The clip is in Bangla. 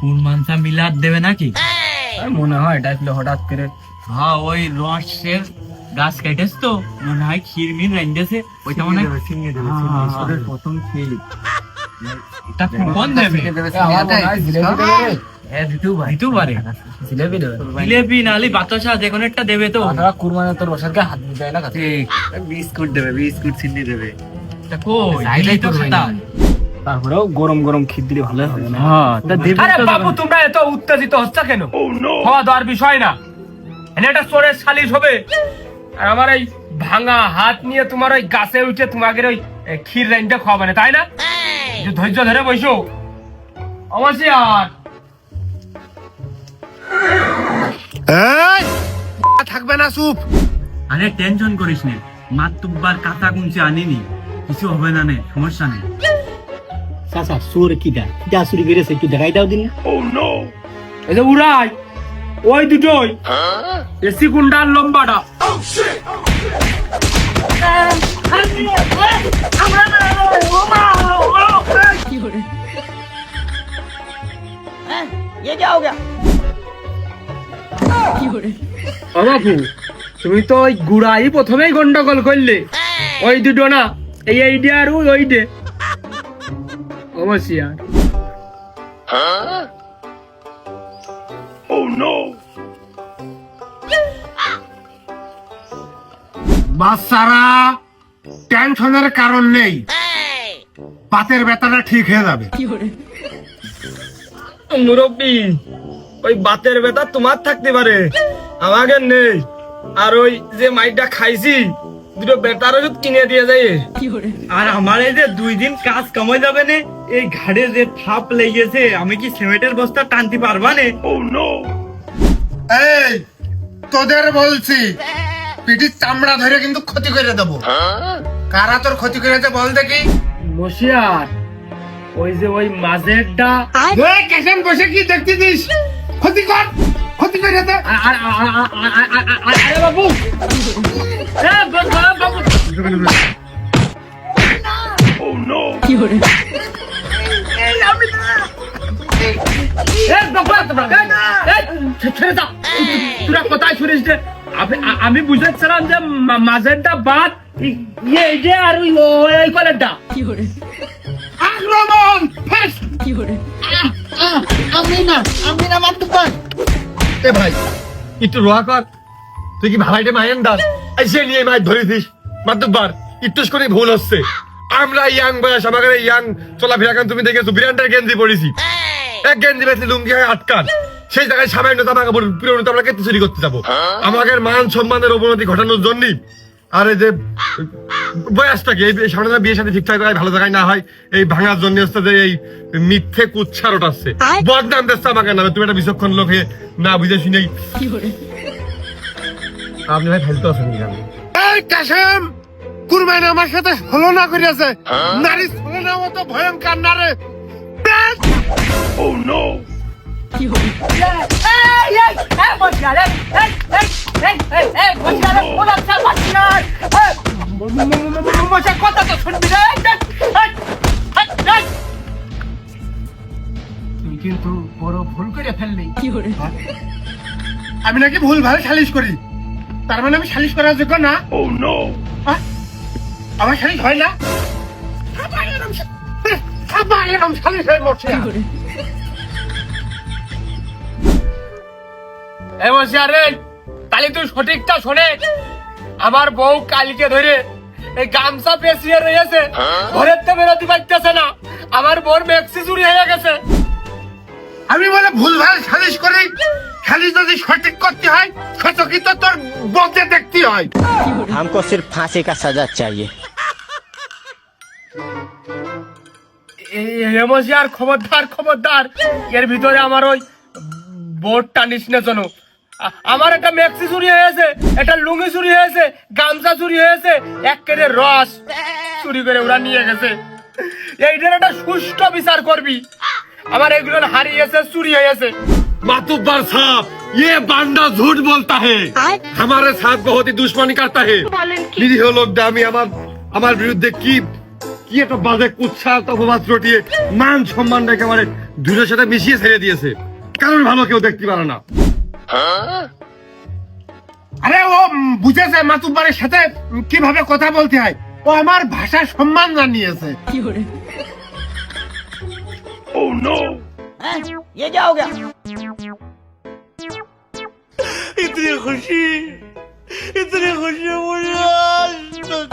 কোন মানসা মিলাদ দেবে নাকি মনে হয় এটা আসলে হঠাৎ করে হ্যাঁ ওই রসের গাছ কেটেছ তো মনে হয় ক্ষীর মিন রাইন্দেছে ওইটা মনে হয় প্রথম খেয়ে এটা কোন দেবে জিলেবি নালি বাতাসা যে কোনো একটা দেবে তো কুরবানি তোর বসারকে হাত দিতে হয় না বিস্কুট দেবে বিস্কুট চিনি দেবে এটা কই এই তো খাতা তারপরেও গরম গরম খির দিলে ভালো হবে না হ্যাঁ তা দেবে আরে বাবু তোমরা এত উত্তেজিত হচ্ছ কেন খাওয়া দাওয়ার বিষয় না এনে একটা চোরের সালিশ হবে আর আমার এই ভাঙা হাত নিয়ে তোমার ওই গাছে উঠে তোমাকে ওই ক্ষীর রাইনটা খাওয়াবে না তাই না একটু ধৈর্য ধরে বসো অবশ্যই আর থাকবে না চুপ। আরে টেনশন করিস না মাতুব্বার কাটা গুনছে আনিনি কিছু হবে না নে সমস্যা নেই চাচা চোর কিটা কিটা চুরি করেছে একটু দেখাই দাও দিন এই যে উড়াই ওই দুটোই এসি গুন্ডার লম্বাটা বাবু তুমি তো ওই গুড়াই প্রথমেই গন্ডগোল করলে ওই দুটো না এই আইডিয়া আর ওই ডে অবশ্যই আর বাচ্চারা টেনশনের কারণ নেই, পাতের ব্যথাটা ঠিক হয়ে যাবে। মুরব্বী ওই বাতের ব্যথা তোমার থাকতে পারে আমাকে নেই আর ওই যে মাইকটা খাইছি দুটো বেটার ওষুধ কিনে দিয়ে যায় আর আমার এই যে 2 দিন কাজ কমে যাবে না এই ঘাড়ে যে থাপ লেগেছে আমি কি সিমেন্টের বস্তা টানতে পারবা না এই তোদের বলছি পিঠির চামড়া ধরে কিন্তু ক্ষতি করে দেবো। কারা তোর ক্ষতি করেছে বল দেখি। মশিয়ার ওই যে ওই মাঝেরটা কেসেন বসে কি দেখতেছিস? ক্ষতি কর, ক্ষতি করে দে। আরে বাবু বাবু তোরা কোথায় শুনিস যে আমি বুঝাচ্ছিলাম যে মাঝেরটা বাদ ইয়ে আর ওই কলেরটা আক্রমণ আমি না মাতুব্বার। এ ভাই একটু রোয়া কর, তুই কি ভাইটে মায়েন দাস এসে নিয়ে মাছ ধরেছিস মাতুব্বার। একটু করে ভুল হচ্ছে। আমরা ইয়াং বয়স আমাদের ইয়াং চলাফেরা কেন তুমি দেখেছো বিরান্ডার গেঞ্জি পড়েছি, এক গেঞ্জি বেশি লুঙ্গি হয় আটকান, সেই জায়গায় সামান্য জামা কাপড় পুরনো আমরা কেটে চুরি করতে যাবো আমাদের মান সম্মানের অবনতি ঘটানোর জন্য। আর এই যে বয়সটাকে এই সামনে বিয়ের সাথে ঠিকঠাক ভালো জায়গায় না হয় এই ভাঙার জন্য হচ্ছে যে এই মিথ্যে কুচ্ছার ওঠাচ্ছে বদনাম দিচ্ছে আমাকে নামে। তুমি একটা বিচক্ষণ লোক না বুঝে শুনেই আপনি ভাই ফেলতে আছেন কাশেম কুরবানি আমার সাথে হলো না করিয়াছে নারী হলো না মতো ভয়ঙ্কর নারে। কথা তো শুনবি তুই কিন্তু বড় ভুল করে ফেললি। আমি নাকি ভুল ভালো সালিশ করি, তার মানে আমি সালিশ করার যোগ্য না? আমার সালিশ হয় না? সালিশ হয়ে মরছে। আরে তাহলে তুই সঠিকটা শোনে, আমার বউ কালকে ধরে এই গামছা পেঁচিয়ে রয়েছে, ঘরের তো বেরোতে পারতেছে না, আমার বউর ম্যাক্সি চুরি হয়ে গেছে। আমি বলে ভুল ভাল সালিশ করি, সালিশ যদি সঠিক করতে হয় সঠিক তো তোর বলতে দেখতে হয়। हमको सिर्फ फांसी का सजा चाहिए। হেমসিয়ার খবরদার খবরদার, এর ভিতরে আমার ওই বোর্ড টানিস না যেন। আমার একটা ম্যাক্সি চুরি হয়েছে, একটা লুঙ্গি চুরি হয়েছে, গামছা চুরি হয়েছে, এক কেটে রস চুরি করে ওরা নিয়ে গেছে। এইটার একটা সুষ্ঠু বিচার করবি। আমার এগুলো হারিয়েছে, চুরি হয়েছে। मातुब्बर साहब, ये बांडा झूठ बोलता है, हमारे साथ बहुत ही दुश्मनी करता है। নিরীহ লোকটা আমি আমার বিরুদ্ধে কি একটা বাজে কুৎসা অপবাদ রটিয়ে মান সম্মান রেখে আমার দুটোর সাথে মিশিয়ে ছেড়ে দিয়েছে। কারণ ভালো কেউ দেখতে পারে না। আরে ও বুঝেছে মাতুব্বারের সাথে কিভাবে কথা বলতে হয়। ও আমার ভাষার সম্মান জানিয়েছে। ये क्या हो गया? इतनी खुशी मुझे आज तक